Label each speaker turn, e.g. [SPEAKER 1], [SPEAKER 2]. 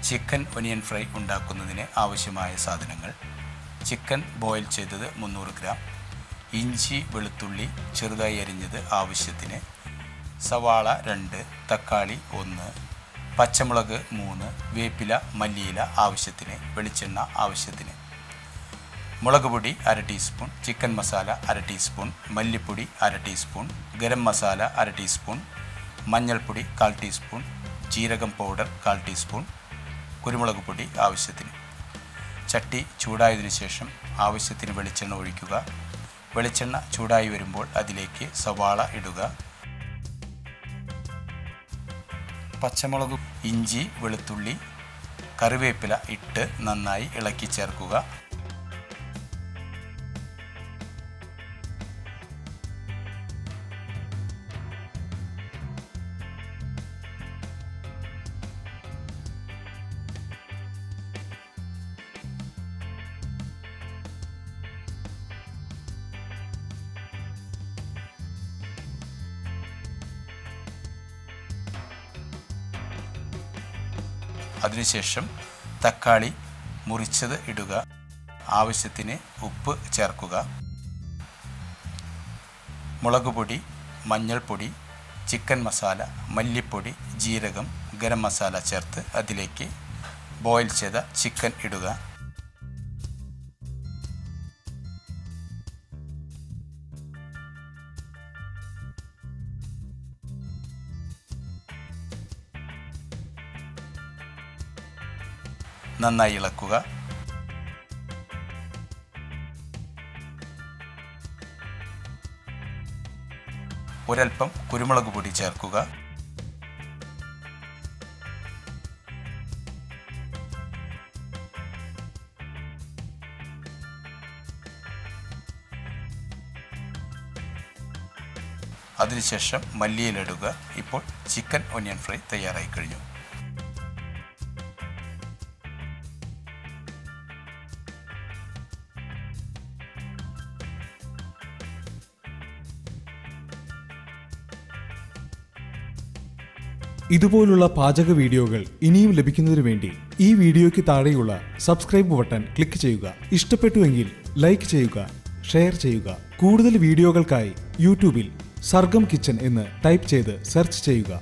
[SPEAKER 1] Chicken onion fry ഉണ്ടാക്കുന്നതിന് ആവശ്യമായ സാധനങ്ങൾ: ചിക്കൻ ബോയിൽ ചെയ്തത് 300 ഗ്രാം, ഇഞ്ചി വെളുത്തുള്ളി ചെറുതായി അരിഞ്ഞത് ആവശ്യത്തിന്, സവാള 2, തക്കാളി 1, പച്ചമുളക് 3, വേപ്പില മല്ലിയില ആവശ്യത്തിന്, വെളിച്ചെണ്ണ ആവശ്യത്തിന്. മുളക് പൊടി 1/2 ടീസ്പൂൺ, ചിക്കൻ മസാല 1/2 ടീസ്പൂൺ, മല്ലിപ്പൊടി 1/2 ടീസ്പൂൺ, ഗരം മസാല 1/2 ടീസ്പൂൺ, മഞ്ഞൾപ്പൊടി 1/4 ടീസ്പൂൺ, ജീരകം പൗഡർ 1/4 ടീസ്പൂൺ, കുരുമുളക് പൊടി ആവശ്യത്തിന്. ചട്ടി ചൂടായതിനു ശേഷം ആവശ്യത്തിന് വെളിച്ചെണ്ണ ഒഴിക്കുക. വെളിച്ചെണ്ണ ചൂടായി വരുമ്പോൾ അതിലേക്ക് സവാള ഇടുക. പച്ചമുളക്, ഇഞ്ചി വെളുത്തുള്ളി കറിവേപ്പില ഇട്ട് നന്നായി ഇളക്കി ചേർക്കുക. അതിനുശേഷം തക്കാളി മുറിച്ചത് ഇടുക. ആവശ്യത്തിന് ഉപ്പ് ചേർക്കുക. മുളക് പൊടി, മഞ്ഞൾപ്പൊടി, ചിക്കൻ മസാല, മല്ലിപ്പൊടി, ജീരകം, ഗരം മസാല ചേർത്ത് അതിലേക്ക് ബോയിൽ ചെയ്ത ചിക്കൻ ഇടുക. നന്നായി ഇളക്കുക. ഒരൽപ്പം കുരുമുളക് പൊടി ചേർക്കുക. അതിനുശേഷം മല്ലിയിലിടുക. ഇപ്പോൾ ചിക്കൻ ഒനിയൻ ഫ്രൈ തയ്യാറായി കഴിഞ്ഞു.
[SPEAKER 2] ഇതുപോലുള്ള പാചക വീഡിയോകൾ ഇനിയും ലഭിക്കുന്നതിനു വേണ്ടി ഈ വീഡിയോയ്ക്ക് താഴെയുള്ള സബ്സ്ക്രൈബ് ബട്ടൺ ക്ലിക്ക് ചെയ്യുക. ഇഷ്ടപ്പെട്ടുവെങ്കിൽ ലൈക്ക് ചെയ്യുക, ഷെയർ ചെയ്യുക. കൂടുതൽ വീഡിയോകൾക്കായി യൂട്യൂബിൽ സർഗം കിച്ചൻ എന്ന് ടൈപ്പ് ചെയ്ത് സെർച്ച് ചെയ്യുക.